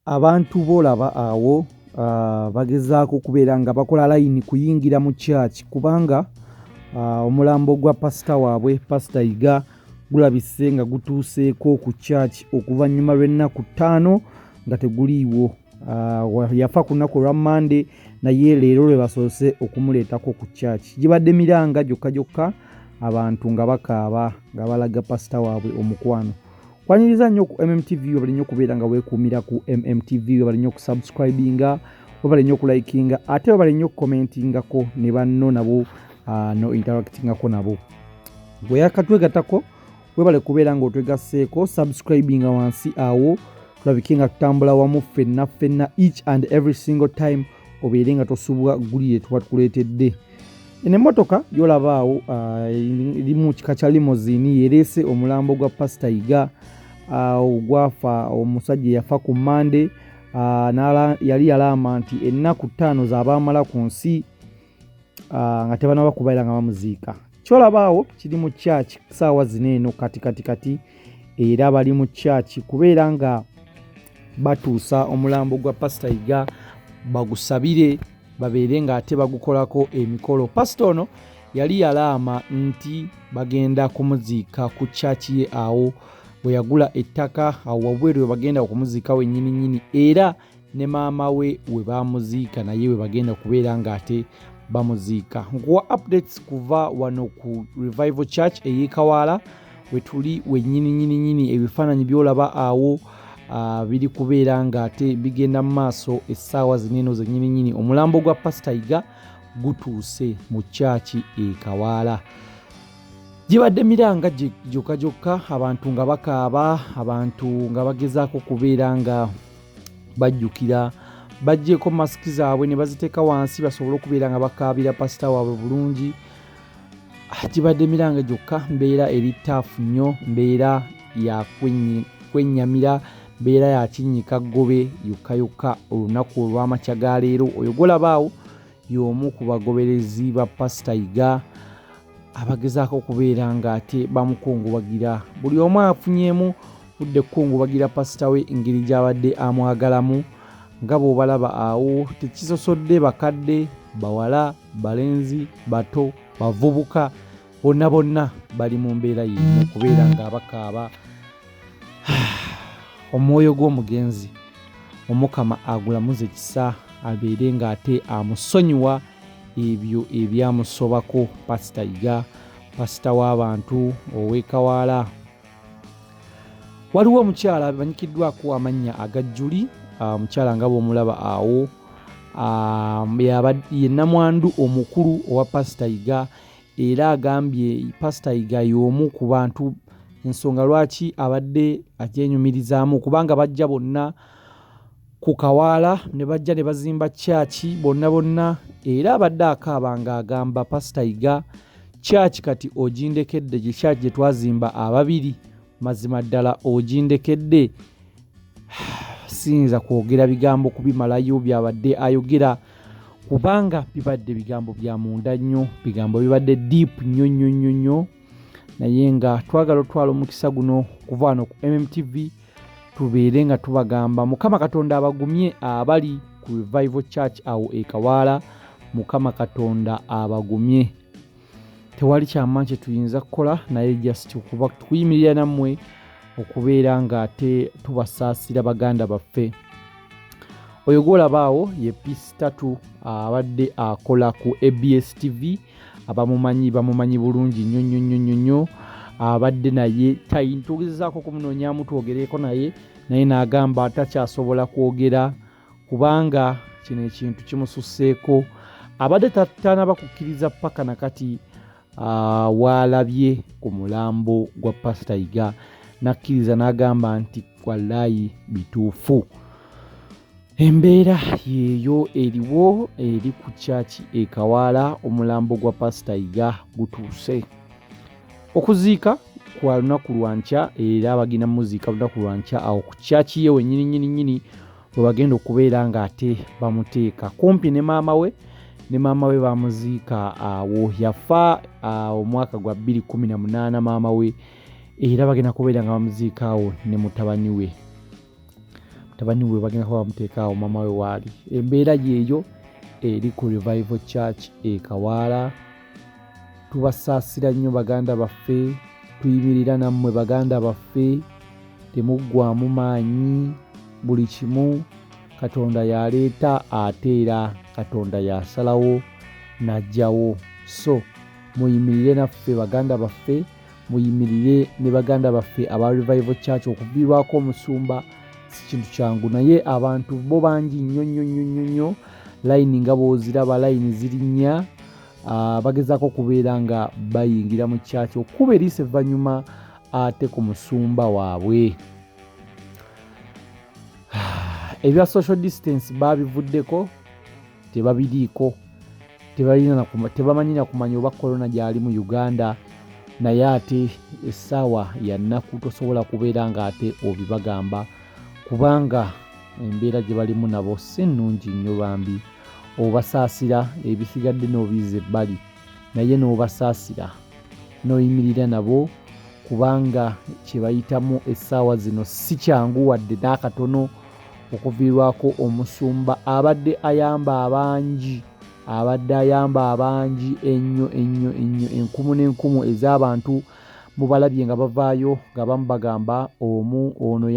Abantu bolaba awo bagezaako kubeera nga bakola layini kuyingira mu church kubanga omulambo gwa pasita waabwe pasita Yiga gulabise nga gutuuseeko ku church okuvannyuma lw'ennaku 5 nga teguliiwo. Yafa ku lunaku lwa Monday naye leero lwe basoose okumuleetako ku church. Gibadde miranga gyokka abantu nga bakaaba nga balaga pasita waabwe omukwano. Kwaniriza nnyo ku MMTV webali nnyo okubeera nga weekuumira ku MMTV, webali nnyo okusubscribinga, webali nnyo okulikinga, ate webali nnyo okukomentingako ne banno nabo no interactingako nabo. Bwe yakatwegatako webale kubeera ng'otwegasseeko subscribinga wansi awo tulabike nga tutambula wamu ffenna each and every single time obeere nga tosubwa gulire tuba tukuleetedde. Eno emmotoka gy'olaba awo eri mu kika kya limousine yereese omulambo gwa pasita Yiga ogwafa omusajja yafa ku Monday. Yali yalama nti ennaku 5 z'abaamala ku nsi nga tebanaba kubeera nga bamuziika. Kyolaba awo kiri mu church ssaawa zino eno kati era bali mu church kubeera nga batuusa omulambo gwa pasita Yiga bagusabire babeere nga ate bagukolako emikolo. Pasita ono yali yalaama nti bagenda kumuziika ku church ye awo bwe yagula ettaka awo wabweru we bagenda okumuziika wennyini era ne maama we we bamuziika naye we bagenda kubeera nga ate bamuziika. Nkuwa updates kuva wano ku Revival Church ey'e Kawaala we tuli wennyini ebifaananyi by'olaba awo biri kubeera nga ate bigenda mu maaso essaawa zineno zennyini. Omulambo gwa pasita Yiga gutuuse mu church e Kawaala. Gibadde miranga gyokka abantu nga bakaaba, abantu nga bagezaako kubeera nga bajjukira, baggyeko masiki zaabwe ne baziteeka wansi basobole okubeera nga bakaabira pasita waabwe bulungi. Gibadde miranga gyokka, mbeera eri ttaafu nnyo, mbeera ya kwennyamira, mbeera ya kinnyika ggobe yokka olunaku olw'amakya ga leero. Oyo golaba awo y'omu ku bagoberezi ba pasita Yiga abagezaako okubeera nga ate bamukungubagira. Buli omu afunyemu budde kukungubagira pasita we engeri gy'abadde amwagalamu. Nga bw'obalaba awo tekisosodde bakadde, bawala, balenzi, bato, bavubuka, bonna bali mu mbeera y'emu kubeera nga bakaaba. Omwoyo gw'omugenzi Omukama agulamuze ekisa abeere nga ate amusonyiwa ebyo ebyamusobako pasita Yiga, pasita w'abantu ow'e Kawaala. Waliwo omukyala amanyikiddwako amannya agajjuli, omukyala nga bw'omulaba awo ye nnamwandu omukulu owa pasita Yiga era agambye pasita Yiga y'omu ku bantu ensonga lwaki abadde agyenyumirizaamu kubanga bajja bonna ku Kawaala ne bajja ne bazimba church bonna era abadde akaaba ng'agamba pasita Yiga church kati ogindekedde, gye church gye twazimba ababiri mazima ddala ogindekedde. Siyinza kwogera bigambo kubimalayo byabadde ayogera kubanga bibadde bigambo bya munda nnyo, bigambo bibadde deep nnyo naye nga twagala otwala omukisa guno kuva wano ku MMTV tubeere nga tubagamba Mukama Katonda abagumye abali ku Revival Church awo e Kawaala. Mukama Katonda abagumye. Tewali kyama kye tuyinza kukola naye just okuba tukuyimirira nammwe okubeera nga ate tubasaasira baganda baffe. Oyo gw'olaba awo ye Peace Tatu abadde akola ku ABS TV. Bamumanyi bulungi nnyo. Abadde naye tugezaako okumunoonyaamu twogereeko naye n'agamba takyasobola kwogera kubanga kino ekintu kimususseeko. Abadde tanaba kukkiriza paka nakati waalabye ku mulambo gwa pasita Yiga nakkiriza n'agamba nti wallaahi bituufu. Embeera yeeyo eriwo eri ku church e Kawaala. Omulambo gwa pasita Yiga gutuuse. Okuziika kwa lunaku lwa nkya era abagenda muziika lunaku lwa nkya awo ku church ye wennyini bwe bagenda okubeera nga ate bamuteeka kumpi ne maama we. Ne maama we bamuziika awo, yafa omwaka gwa 2018 maama we era bagenda kubeera nga bamuziika awo ne mutabani we. tabani we bagenda kuba bamuteekaawo mama we waali. Embeera yeeyo eri ku Revival Church e Kawaala. Tubasaasira nnyo baganda baffe, tuyimirira nammwe baganda baffe, temuggwaamu maanyi, buli kimu Katonda yaleeta ate era Katonda yasalawo n'ajjawo. So muyimirire naffe baganda baffe, muyimirire ne baganda baffe aba Revival Church. Okuviirwako omusumba si kintu kyangu, naye abantu bo bangi nnyo layini nga bw'oziraba, layini zirinnya. Bagezaako okubeera nga bayingira mu church okuba eriisa evvannyuma ate ku musumba waabwe. Ebya social distance babivuddeko, tebabiriiko, tebamanyi na kumanya oba korona gyali mu Uganda, naye ate essaawa ya nnaku tosobola kubeera nga ate obibagamba kubanga embeera gye balimu nabo si nnungi nnyo bambi. Obasaasira ebisigadde n'obiza ebbali, naye n'obasaasira n'oyimirira nabo kubanga kye bayitamu essaawa zino si kyangu wadde n'akatono. Okuviirwako omusumba abadde ayamba abangi ennyo, enkumu n'enkumu ez'abantu mubalabye nga bavaayo nga bamu bagamba ono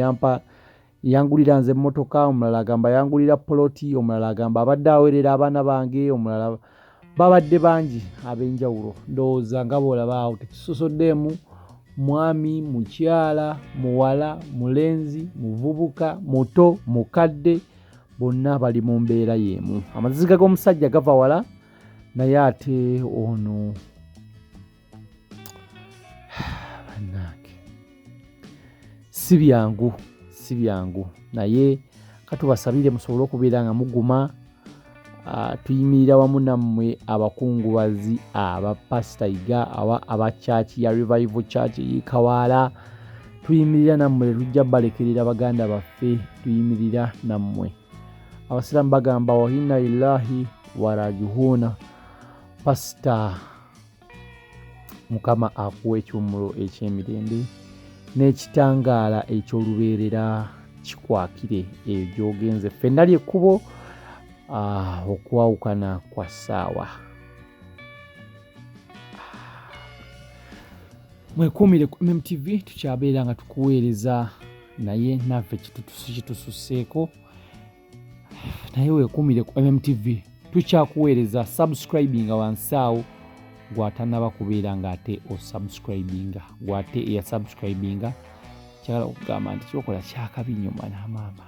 yangulira nze emmotoka, omulala agamba yangulira poloti, omulala agamba abadde aweerera abaana bange, omulala babadde bangi ab'enjawulo. Ndowooza nga bw'olaba awo tekisosoddeemu mwami, mukyala, muwala, mulenzi, muvubuka, muto, mukadde, bonna bali mu mbeera y'emu. Amaziga g'omusajja gava wala, naye ate ono bannange si byangu, naye katubasabire musobole okubeera nga muguma. Tuyimirira wamu nammwe abakungubazi aba Pastor Yiga aba church ya Revival Church e Kawaala. Tuyimirira nammwe, tujja balekerera baganda baffe, tuyimirira nammwe. Abasiraamu bagamba wa inna lillahi wa rajiuna. Pastor, Mukama akuwa ekyommulo eky'emirembe n'ekitangaala eky'olubeerera kikwakire eyo gy'ogenze. Ffenna ly'ekkubo okwawukana kwa ssaawa. Mwekuumire ku MMTV, tukyabeera nga tukuweereza naye naffe kitususseeko, naye weekuumire ku MMTV, tukyakuweereza. Subscribinga wansi awo gw'atannaba kubeera ng'ate osubscribinga, gw'ate eyasubscribinga kyagala okugamba nti kyokola kyakabi nnyo mwana maama.